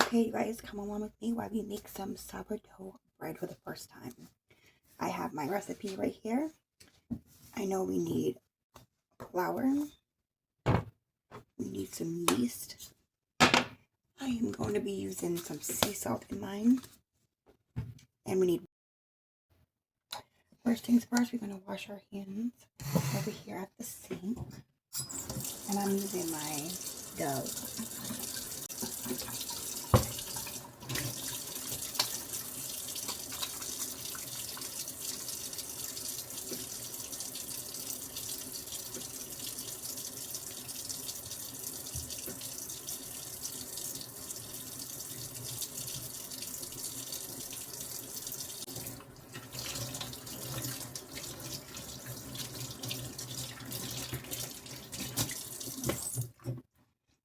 Okay, you guys, come along with me while we make some sourdough bread for the first time. I have my recipe right here. I know we need flour. We need some yeast. I am going to be using some sea salt in mine. And we need... First things first, we're going to wash our hands over here at the sink. And I'm using my dough.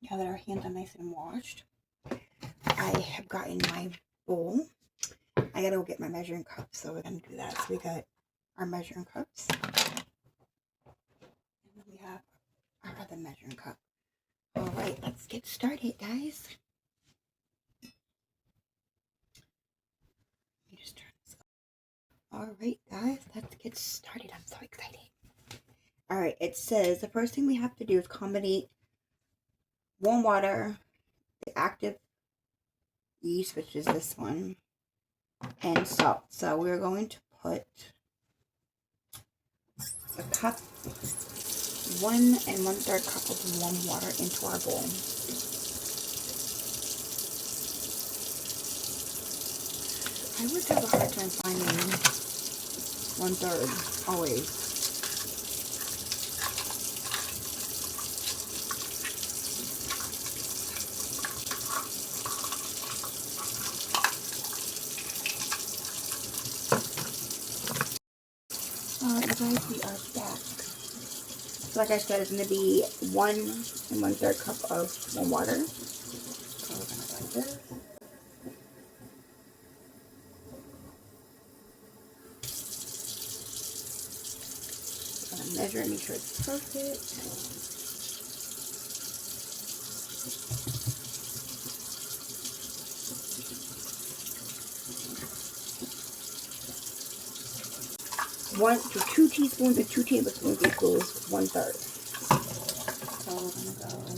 Now that our hands are nice and washed, I have gotten my bowl. I gotta go get my measuring cup, so we're gonna do that. So we got our measuring cups, and then we have our other measuring cup. All right, let's get started, guys. Let me just turn this up. All right, guys, let's get started. I'm so excited. All right, it says the first thing we have to do is combine warm water, the active yeast, which is this one, and salt. So we're going to put a cup, 1 1/3 cup of warm water into our bowl. I always have a hard time finding 1/3, always. Alright, guys, we are back. So like I said, it's going to be 1 1/3 cup of warm water. So we're going to add this. I'm going to measure and make sure it's perfect. One to 2 teaspoons and 2 tablespoons equals 1/3. So we're gonna go 1.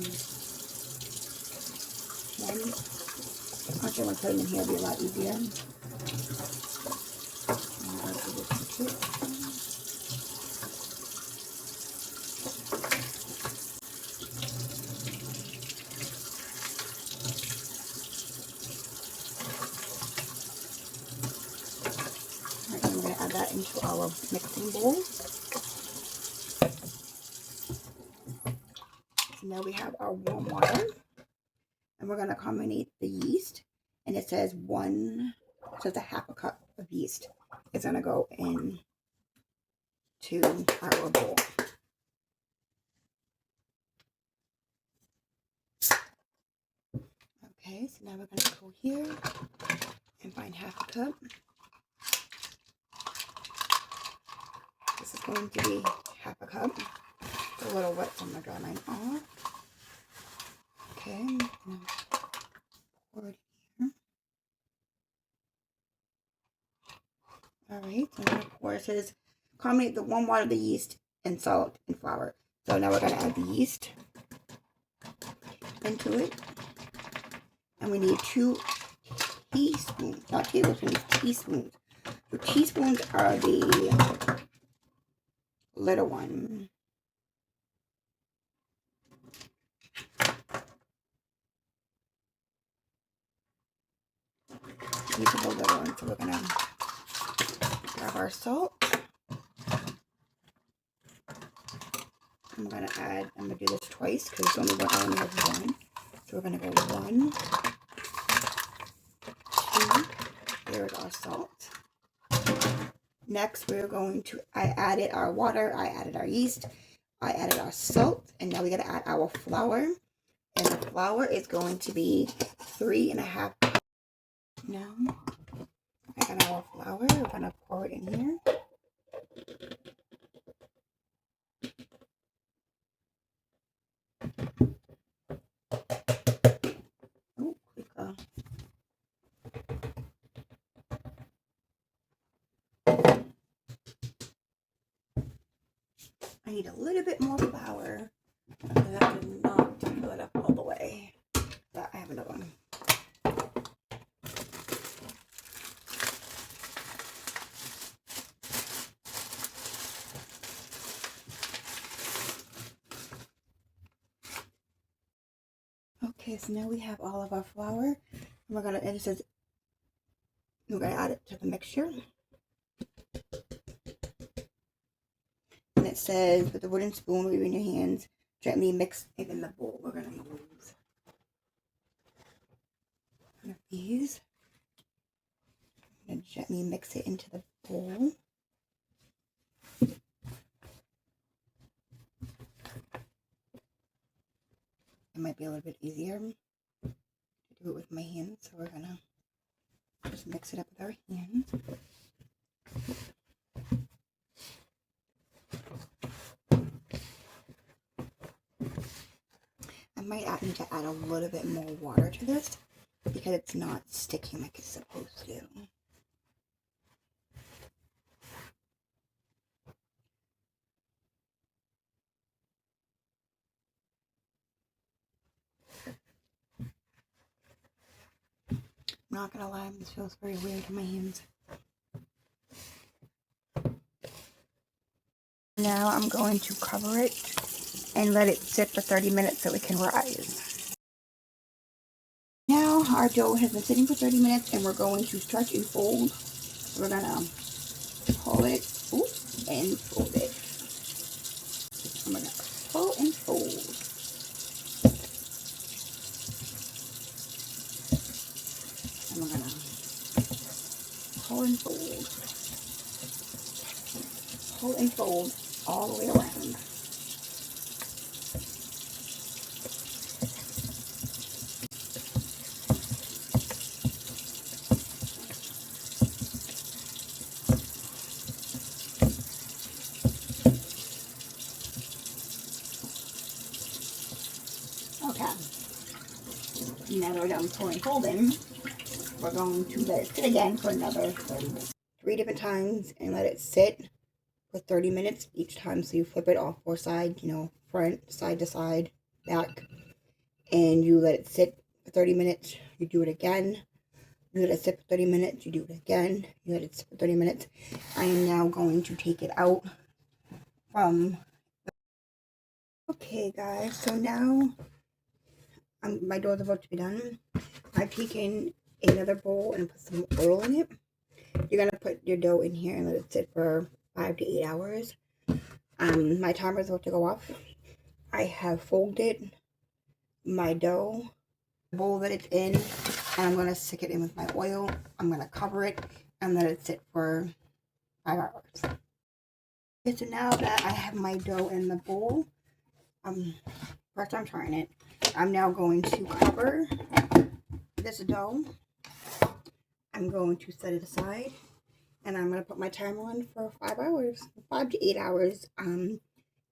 Actually, I'm gonna put them in here; it'll be a lot easier. Alright, I'm gonna add that into our mixing bowl. So now we have our warm water, and we're gonna combine the yeast. And it says a half a cup of yeast. It's gonna go in to our bowl. Okay, so now we're gonna go here and find half a cup. This is going to be half a cup. It's a little wet, so I'm gonna dry mine off. Okay, I'm gonna pour it here. Alright, so I'm gonna pour. It says combine the warm water, the yeast, and salt and flour. So now we're gonna add the yeast into it. And we need 2 teaspoons, not tablespoons, teaspoons. So teaspoons are the little one. These are the little ones. So we're gonna grab our salt. I'm gonna do this twice because it's only one. I only have 1. So we're gonna go 1, 2. There's our salt. Next, we're going to, I added our water, I added our yeast, I added our salt, and now we gotta add our flour. And the flour is going to be 3½ cups. Now, I got our flour, we're gonna pour it in here. Oh, quick need a little bit more flour. I have to not fill it up all the way. But I have another one. Okay, so now we have all of our flour. And we're gonna add it to the mixture. And it says, with a wooden spoon, wave in your hands, gently mix it in the bowl. We're gonna use one of these. I'm gonna gently mix it into the bowl. It might be a little bit easier to do it with my hands, so we're gonna just mix it up with our hands. I might need to add a little bit more water to this because it's not sticking like it's supposed to. I'm not gonna lie, this feels very weird in my hands. Now I'm going to cover it and let it sit for 30 minutes so it can rise. Now our dough has been sitting for 30 minutes and we're going to stretch and fold. We're gonna pull it and fold it. I'm gonna pull and fold. And we're gonna pull and fold. Pull and fold all the way around. Okay. Now that we're done pulling and folding, we're going to let it sit again for another 30 minutes. 3 different times and let it sit for 30 minutes each time. So you flip it off 4 sides, front, side to side, back, and you let it sit for 30 minutes. You do it again. You let it sit for 30 minutes. You do it again. You let it sit for 30 minutes. I am now going to take it out from. Okay, guys. So now my dough is about to be done. I've taken another bowl and put some oil in it. You're gonna put your dough in here and let it sit for 5 to 8 hours. My timer is about to go off. I have folded my dough, the bowl that it's in, and I'm gonna stick it in with my oil. I'm gonna cover it and let it sit for 5 hours. Okay, so now that I have my dough in the bowl, first time trying it, I'm now going to cover this dough. I'm going to set it aside, and I'm going to put my timer on for 5 hours, 5 to 8 hours.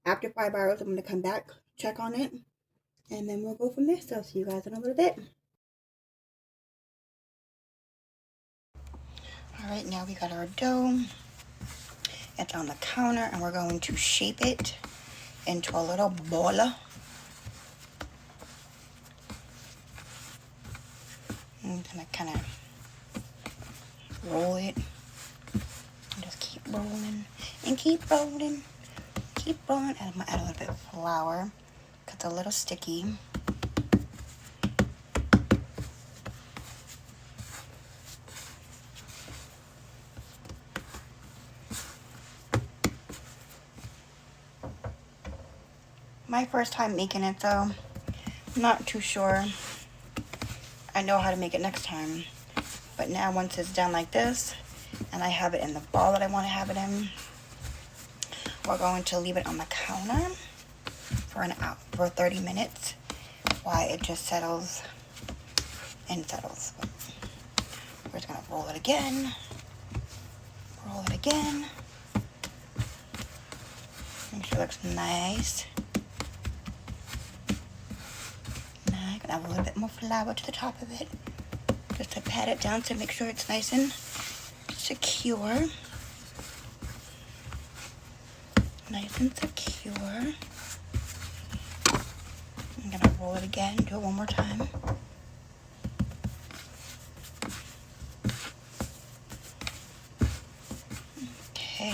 After 5 hours, I'm going to come back, check on it, and then we'll go from there. So I'll see you guys in a little bit. Alright, now we got our dough. It's on the counter, and we're going to shape it into a little ball. I'm going to kind of roll it. Just keep rolling and keep rolling. Keep rolling. I'm going to add a little bit of flour because it's a little sticky. My first time making it though. I'm not too sure. I know how to make it next time. But now once it's done like this, and I have it in the ball that I want to have it in, we're going to leave it on the counter for an hour, for 30 minutes, while it just settles and settles. We're just gonna roll it again, make sure it looks nice. Now I'm gonna add a little bit more flour to the top of it, just to pat it down to make sure it's nice and secure. Nice and secure. I'm gonna roll it again, do it one more time. Okay.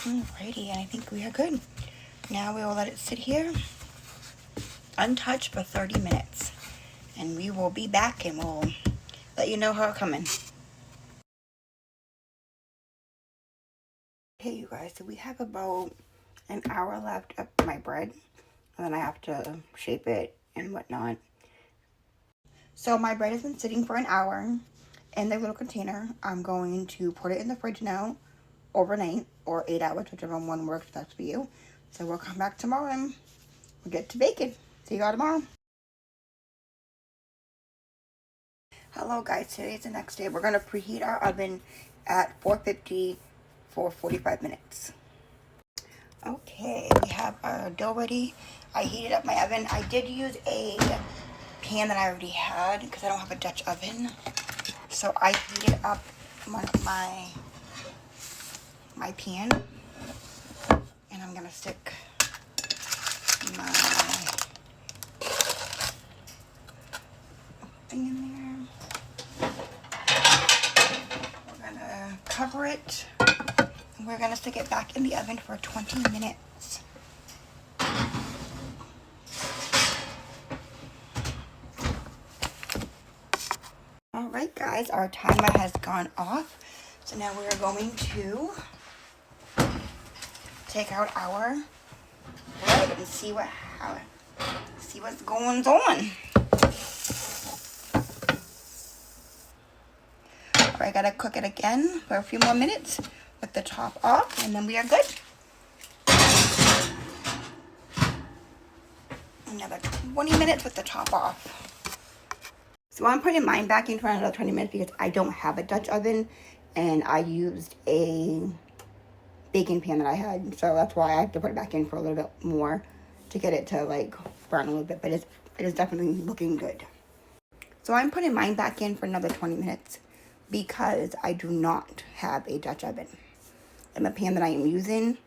Alrighty, and I think we are good. Now we will let it sit here untouched for 30 minutes. And we will be back and we'll let you know how it's coming. Okay, you guys, so we have about an hour left of my bread. And then I have to shape it and whatnot. So my bread has been sitting for an hour in the little container. I'm going to put it in the fridge now overnight or 8 hours, whichever one works best for you. So we'll come back tomorrow and we'll get to baking. See you all tomorrow. Hello guys, today's the next day. We're going to preheat our oven at 450 for 45 minutes. Okay, we have our dough ready. I heated up my oven. I did use a pan that I already had because I don't have a Dutch oven. So I heated up my pan, and I'm gonna stick my thing in there. We're gonna cover it, and we're gonna stick it back in the oven for 20 minutes. Alright guys, our timer has gone off. So now we're going to take out our bread and see what's going on. I gotta cook it again for a few more minutes with the top off, and then we are good. Another 20 minutes with the top off. So I'm putting mine back in for another 20 minutes because I don't have a Dutch oven, and I used a baking pan that I had, so that's why I have to put it back in for a little bit more to get it to like brown a little bit, but it is definitely looking good. So I'm putting mine back in for another 20 minutes because I do not have a Dutch oven, and the pan that I am using,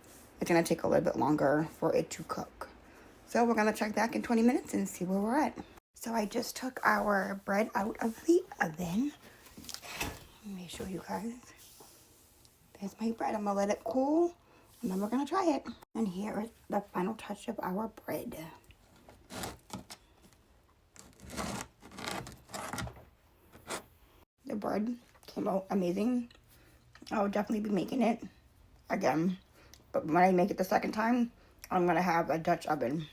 it's going to take a little bit longer for it to cook. So we're going to check back in 20 minutes and see where we're at. So I just took our bread out of the oven. Let me show you guys. There's my bread. I'm going to let it cool, and then we're going to try it. And here is the final touch of our bread. The bread came out amazing. I'll definitely be making it again. But when I make it the second time, I'm going to have a Dutch oven.